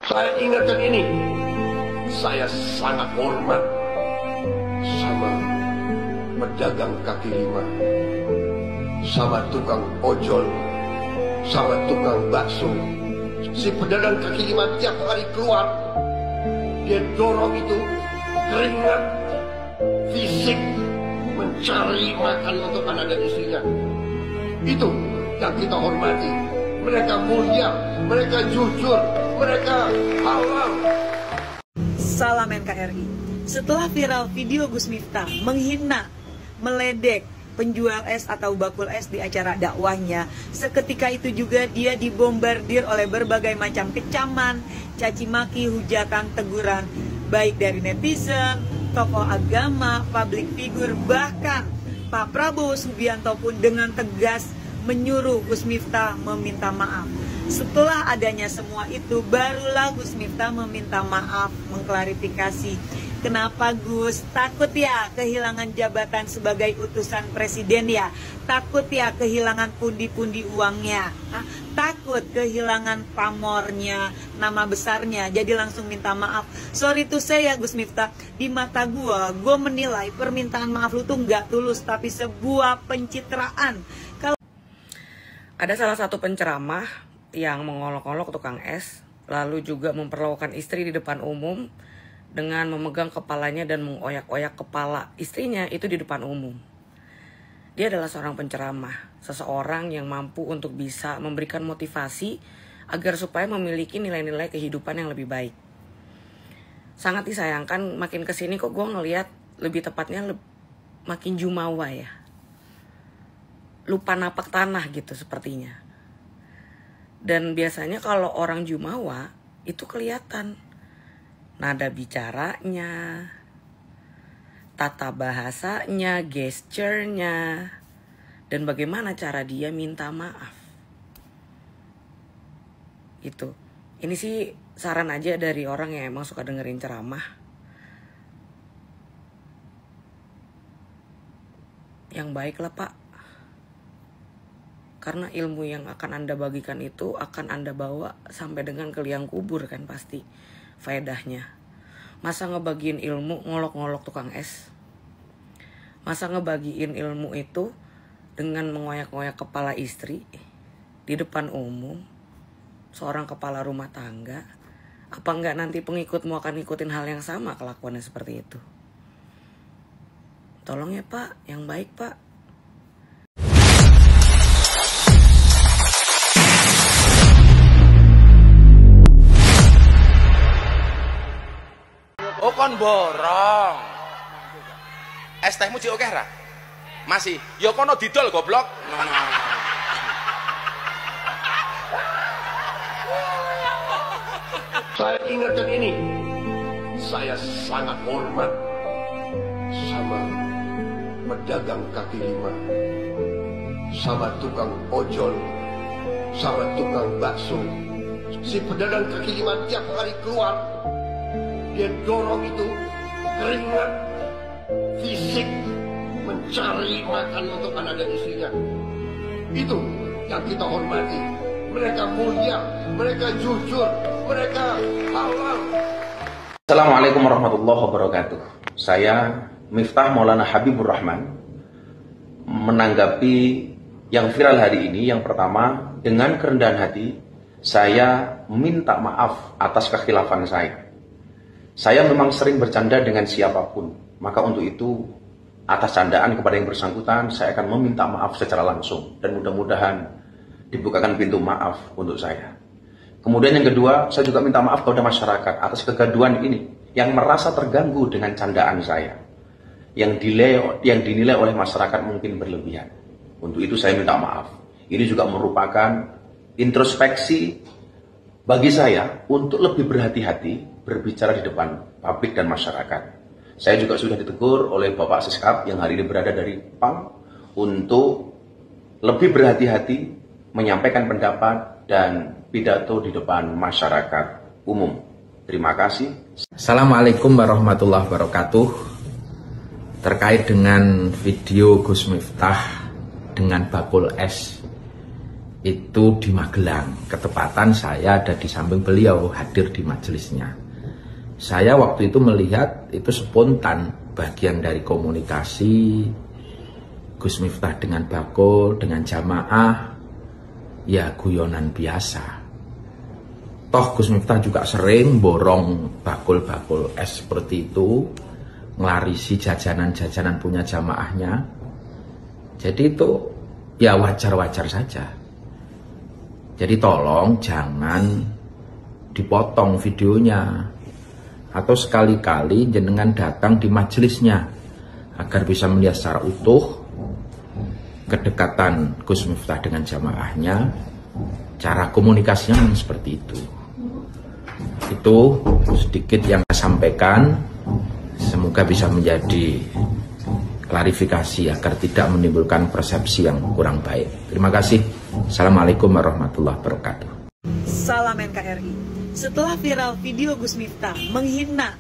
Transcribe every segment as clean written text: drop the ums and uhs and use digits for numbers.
Saya ingatkan ini, saya sangat hormat sama pedagang kaki lima, sama tukang ojol, sama tukang bakso. Si pedagang kaki lima tiap hari keluar, dia dorong itu keringat fisik mencari makan untuk anak dan istrinya. Itu yang kita hormati. Mereka mulia, mereka jujur, mereka halal. Salam NKRI. Setelah viral video Gus Miftah menghina, meledek penjual es atau bakul es di acara dakwahnya, seketika itu juga dia dibombardir oleh berbagai macam kecaman, caci maki, hujatan, teguran, baik dari netizen, tokoh agama, public figure, bahkan Pak Prabowo Subianto pun dengan tegas menyuruh Gus Miftah meminta maaf. Setelah adanya semua itu, barulah Gus Miftah meminta maaf, mengklarifikasi. Kenapa Gus? Takut ya kehilangan jabatan sebagai utusan presiden ya? Takut ya kehilangan pundi-pundi uangnya? Takut kehilangan pamornya, nama besarnya, jadi langsung minta maaf. Sorry tuh saya Gus Miftah, di mata gue menilai permintaan maaf lu tuh nggak tulus, tapi sebuah pencitraan. Ada salah satu penceramah yang mengolok-olok tukang es, lalu juga memperlakukan istri di depan umum dengan memegang kepalanya dan mengoyak-oyak kepala istrinya itu di depan umum. Dia adalah seorang penceramah, seseorang yang mampu untuk bisa memberikan motivasi agar supaya memiliki nilai-nilai kehidupan yang lebih baik. Sangat disayangkan makin kesini kok gue ngelihat lebih tepatnya makin jumawa ya. Lupa napak tanah gitu sepertinya. Dan biasanya kalau orang jumawa itu kelihatan nada bicaranya, tata bahasanya, gesturnya, dan bagaimana cara dia minta maaf. Itu. Ini sih saran aja dari orang yang emang suka dengerin ceramah. Yang baik lah Pak. Karena ilmu yang akan Anda bagikan itu akan Anda bawa sampai dengan ke liang kubur kan pasti faedahnya. Masa ngebagiin ilmu ngolok-ngolok tukang es? Masa ngebagiin ilmu itu dengan mengoyak-ngoyak kepala istri di depan umum seorang kepala rumah tangga? Apa enggak nanti pengikutmu akan ngikutin hal yang sama kelakuannya seperti itu? Tolong ya Pak, yang baik Pak. Oh kon borong. Es tehmu cik oke ra? Masih. Ya kono didol goblok. Saya ingatkan ini, saya sangat hormat sama pedagang kaki lima, sama tukang ojol, sama tukang bakso. Si pedagang kaki lima tiap hari keluar, dia dorong itu keringat fisik mencari makan untuk anak dan istrinya. Itu yang kita hormati. Mereka mulia, mereka jujur, mereka halal. Assalamualaikum warahmatullahi wabarakatuh. Saya Miftah Maulana Habibur Rahman menanggapi yang viral hari ini. Yang pertama, dengan kerendahan hati saya minta maaf atas kekhilafan saya. Saya memang sering bercanda dengan siapapun, maka untuk itu atas candaan kepada yang bersangkutan saya akan meminta maaf secara langsung dan mudah-mudahan dibukakan pintu maaf untuk saya. Kemudian yang kedua, saya juga minta maaf kepada masyarakat atas kegaduhan ini yang merasa terganggu dengan candaan saya, yang dinilai oleh masyarakat mungkin berlebihan. Untuk itu saya minta maaf. Ini juga merupakan introspeksi bagi saya untuk lebih berhati-hati berbicara di depan publik dan masyarakat. Saya juga sudah ditegur oleh Bapak Siskap yang hari ini berada dari PAM untuk lebih berhati-hati menyampaikan pendapat dan pidato di depan masyarakat umum. Terima kasih. Assalamualaikum warahmatullahi wabarakatuh. Terkait dengan video Gus Miftah dengan bakul es itu di Magelang. Ketepatan saya ada di samping beliau, hadir di majelisnya. Saya waktu itu melihat itu spontan, bagian dari komunikasi Gus Miftah dengan bakul, dengan jamaah, ya guyonan biasa. Toh Gus Miftah juga sering borong bakul-bakul es seperti itu, ngelarisi jajanan-jajanan punya jamaahnya. Jadi itu ya wajar-wajar saja. Jadi tolong jangan dipotong videonya, atau sekali-kali jenengan datang di majelisnya agar bisa melihat secara utuh kedekatan Gus Miftah dengan jamaahnya, cara komunikasinya memang seperti itu. Itu sedikit yang saya sampaikan, semoga bisa menjadi klarifikasi agar tidak menimbulkan persepsi yang kurang baik. Terima kasih. Assalamualaikum warahmatullahi wabarakatuh. Salam NKRI. Setelah viral video Gus Miftah menghina,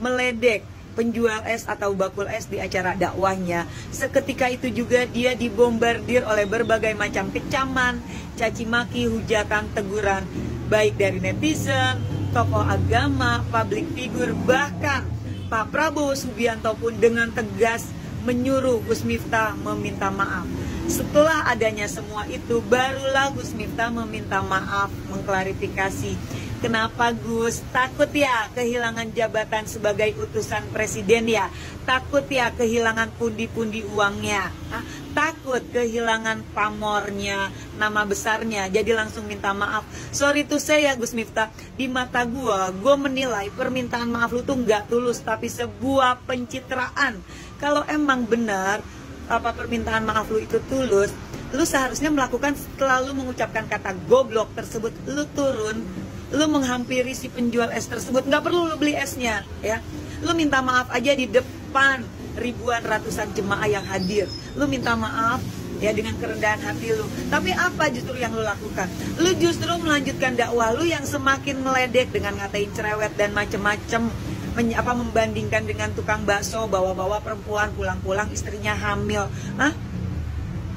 meledek penjual es atau bakul es di acara dakwahnya, seketika itu juga dia dibombardir oleh berbagai macam kecaman, caci maki, hujatan, teguran, baik dari netizen, tokoh agama, public figure, bahkan Pak Prabowo Subianto pun dengan tegas menyuruh Gus Miftah meminta maaf. Setelah adanya semua itu, barulah Gus Miftah meminta maaf, mengklarifikasi. Kenapa Gus? Takut ya kehilangan jabatan sebagai utusan presiden ya? Takut ya kehilangan pundi-pundi uangnya? Takut kehilangan pamornya, nama besarnya, jadi langsung minta maaf. Sorry tuh saya Gus Miftah, di mata gue menilai permintaan maaf lu tuh nggak tulus, tapi sebuah pencitraan. Kalau emang benar apa permintaan maaf lu itu tulus, lu seharusnya melakukan setelah lu mengucapkan kata goblok tersebut, lu turun, lu menghampiri si penjual es tersebut, nggak perlu lu beli esnya ya, lu minta maaf aja di depan ribuan ratusan jemaah yang hadir, lu minta maaf ya dengan kerendahan hati lu. Tapi apa justru yang lu lakukan? Lu justru melanjutkan dakwah lu yang semakin meledek dengan ngatain cerewet dan macem-macem, membandingkan dengan tukang bakso bawa-bawa perempuan pulang-pulang istrinya hamil.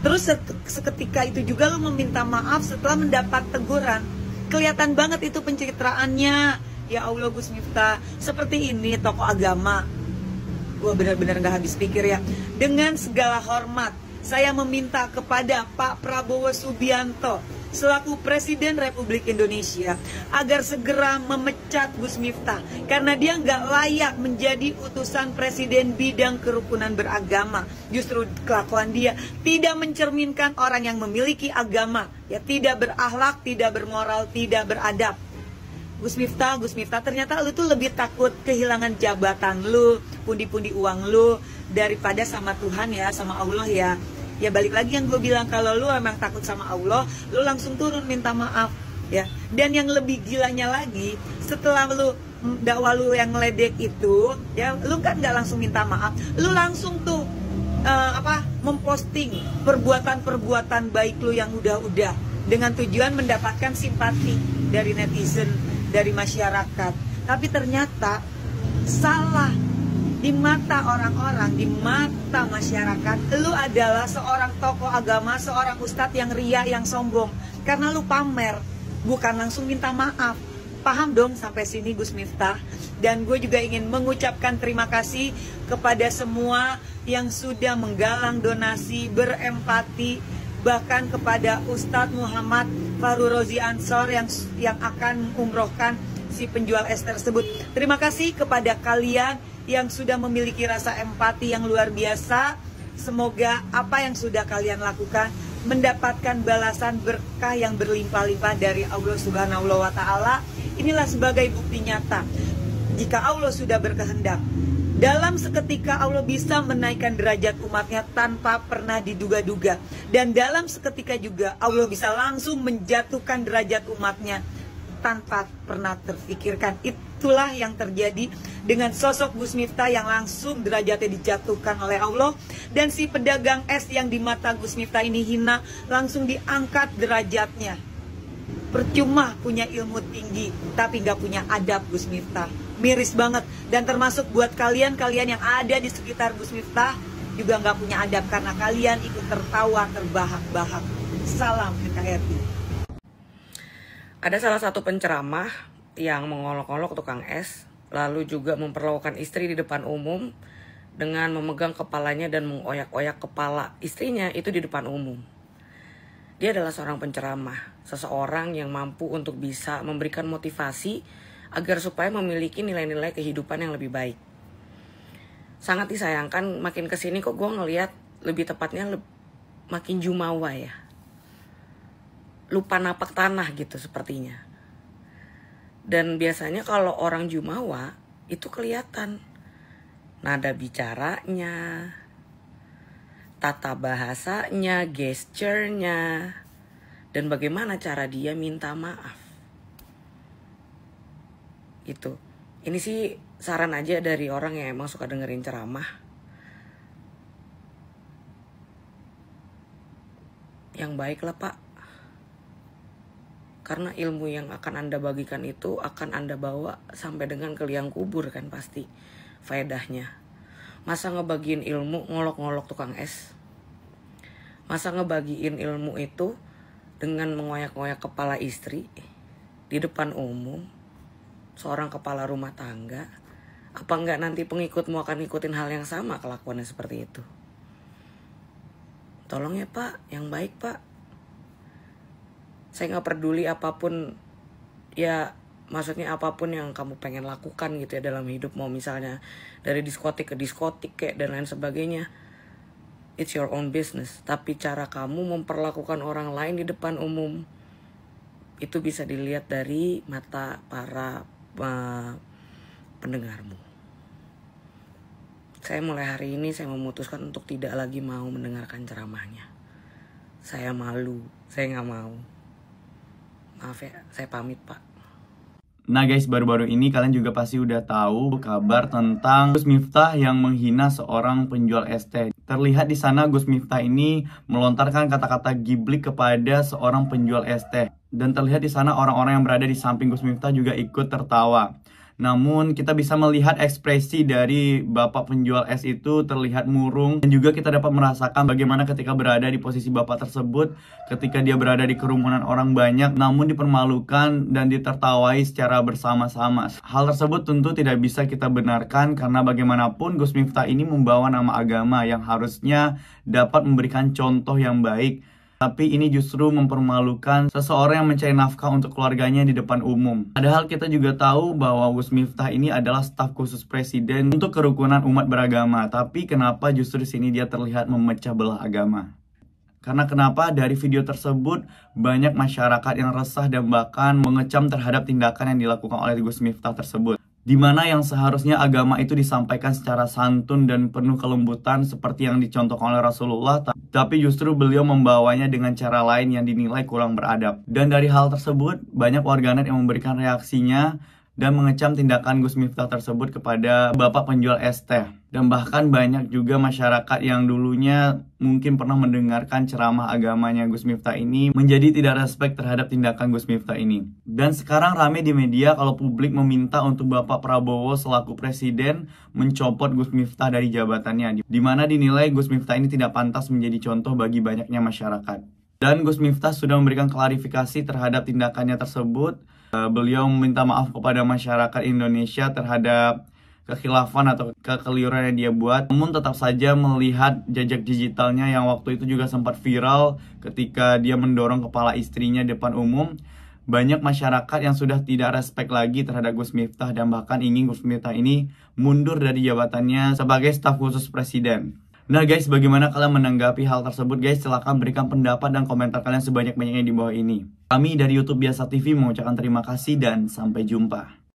Terus seketika itu juga lu meminta maaf setelah mendapat teguran. Kelihatan banget itu pencitraannya. Ya Allah Gus Miftah, seperti ini tokoh agama. Gue benar-benar gak habis pikir ya. Dengan segala hormat, saya meminta kepada Pak Prabowo Subianto selaku Presiden Republik Indonesia agar segera memecat Gus Miftah karena dia nggak layak menjadi utusan Presiden bidang kerukunan beragama. Justru kelakuan dia tidak mencerminkan orang yang memiliki agama, ya tidak berakhlak, tidak bermoral, tidak beradab. Gus Miftah, ternyata lu tuh lebih takut kehilangan jabatan lu, pundi-pundi uang lu daripada sama Tuhan ya, sama Allah ya. Ya balik lagi yang gue bilang, kalau lu emang takut sama Allah, lu langsung turun minta maaf ya. Dan yang lebih gilanya lagi, setelah lu dakwah lu yang ngeledek itu ya, lu kan nggak langsung minta maaf, lu langsung tuh memposting perbuatan-perbuatan baik lu yang udah dengan tujuan mendapatkan simpati dari netizen, dari masyarakat. Tapi ternyata salah. Di mata orang-orang, di mata masyarakat, lu adalah seorang tokoh agama, seorang ustadz yang ria, yang sombong. Karena lu pamer, bukan langsung minta maaf. Paham dong sampai sini Gus Miftah? Dan gue juga ingin mengucapkan terima kasih kepada semua yang sudah menggalang donasi, berempati, bahkan kepada Ustadz Muhammad Fahru Rozi Ansor yang akan umrohkan si penjual es tersebut. Terima kasih kepada kalian yang sudah memiliki rasa empati yang luar biasa. Semoga apa yang sudah kalian lakukan mendapatkan balasan berkah yang berlimpah-limpah dari Allah Subhanahu wa Ta'ala. Inilah sebagai bukti nyata jika Allah sudah berkehendak, dalam seketika Allah bisa menaikkan derajat umatnya tanpa pernah diduga-duga. Dan dalam seketika juga Allah bisa langsung menjatuhkan derajat umatnya tanpa pernah terfikirkan. Itulah yang terjadi dengan sosok Gus Miftah yang langsung derajatnya dijatuhkan oleh Allah. Dan si pedagang es yang di mata Gus Miftah ini hina, langsung diangkat derajatnya. Percuma punya ilmu tinggi tapi gak punya adab Gus Miftah. Miris banget. Dan termasuk buat kalian-kalian yang ada di sekitar Gus Miftah juga gak punya adab karena kalian ikut tertawa terbahak-bahak. Salam NKRI. Ada salah satu penceramah yang mengolok-olok tukang es, lalu juga memperlakukan istri di depan umum dengan memegang kepalanya dan mengoyak-oyak kepala istrinya itu di depan umum. Dia adalah seorang penceramah, seseorang yang mampu untuk bisa memberikan motivasi agar supaya memiliki nilai-nilai kehidupan yang lebih baik. Sangat disayangkan makin kesini kok gue ngelihat lebih tepatnya makin jumawa ya. Lupa napak tanah gitu sepertinya. Dan biasanya kalau orang jumawa itu kelihatan nada bicaranya, tata bahasanya, gesturnya, dan bagaimana cara dia minta maaf. Itu. Ini sih saran aja dari orang yang emang suka dengerin ceramah. Yang baik lah Pak. Karena ilmu yang akan Anda bagikan itu akan Anda bawa sampai dengan ke liang kubur kan pasti. Faedahnya. Masa ngebagiin ilmu ngolok-ngolok tukang es? Masa ngebagiin ilmu itu dengan mengoyak-ngoyak kepala istri di depan umum seorang kepala rumah tangga? Apa enggak nanti pengikutmu akan ngikutin hal yang sama kelakuannya seperti itu? Tolong ya Pak, yang baik Pak. Saya gak peduli apapun ya, maksudnya apapun yang kamu pengen lakukan gitu ya dalam hidup, mau misalnya dari diskotik ke diskotik kayak dan lain sebagainya, it's your own business. Tapi cara kamu memperlakukan orang lain di depan umum itu bisa dilihat dari mata para pendengarmu. Saya mulai hari ini saya memutuskan untuk tidak lagi mau mendengarkan ceramahnya. Saya malu, saya gak mau. Maaf ya, saya pamit Pak. Nah guys, baru-baru ini kalian juga pasti udah tahu kabar tentang Gus Miftah yang menghina seorang penjual es teh. Terlihat di sana Gus Miftah ini melontarkan kata-kata giblik kepada seorang penjual es teh. Dan terlihat di sana orang-orang yang berada di samping Gus Miftah juga ikut tertawa. Namun kita bisa melihat ekspresi dari bapak penjual es itu terlihat murung. Dan juga kita dapat merasakan bagaimana ketika berada di posisi bapak tersebut, ketika dia berada di kerumunan orang banyak, namun dipermalukan dan ditertawai secara bersama-sama. Hal tersebut tentu tidak bisa kita benarkan karena bagaimanapun Gus Miftah ini membawa nama agama yang harusnya dapat memberikan contoh yang baik. Tapi ini justru mempermalukan seseorang yang mencari nafkah untuk keluarganya di depan umum. Padahal kita juga tahu bahwa Gus Miftah ini adalah staf khusus presiden untuk kerukunan umat beragama. Tapi kenapa justru di sini dia terlihat memecah belah agama? Karena kenapa dari video tersebut banyak masyarakat yang resah dan bahkan mengecam terhadap tindakan yang dilakukan oleh Gus Miftah tersebut. Di mana yang seharusnya agama itu disampaikan secara santun dan penuh kelembutan seperti yang dicontohkan oleh Rasulullah, tapi justru beliau membawanya dengan cara lain yang dinilai kurang beradab. Dan dari hal tersebut, banyak warganet yang memberikan reaksinya dan mengecam tindakan Gus Miftah tersebut kepada bapak penjual es teh. Dan bahkan banyak juga masyarakat yang dulunya mungkin pernah mendengarkan ceramah agamanya Gus Miftah ini menjadi tidak respect terhadap tindakan Gus Miftah ini. Dan sekarang rame di media kalau publik meminta untuk Bapak Prabowo selaku presiden mencopot Gus Miftah dari jabatannya, di mana dinilai Gus Miftah ini tidak pantas menjadi contoh bagi banyaknya masyarakat. Dan Gus Miftah sudah memberikan klarifikasi terhadap tindakannya tersebut. Beliau meminta maaf kepada masyarakat Indonesia terhadap kekhilafan atau kekeliruan yang dia buat. Namun tetap saja melihat jejak digitalnya yang waktu itu juga sempat viral ketika dia mendorong kepala istrinya di depan umum. Banyak masyarakat yang sudah tidak respect lagi terhadap Gus Miftah dan bahkan ingin Gus Miftah ini mundur dari jabatannya sebagai staf khusus presiden. Nah guys, bagaimana kalian menanggapi hal tersebut guys? Silahkan berikan pendapat dan komentar kalian sebanyak-banyaknya di bawah ini. Kami dari YouTube Biasa TV mengucapkan terima kasih dan sampai jumpa.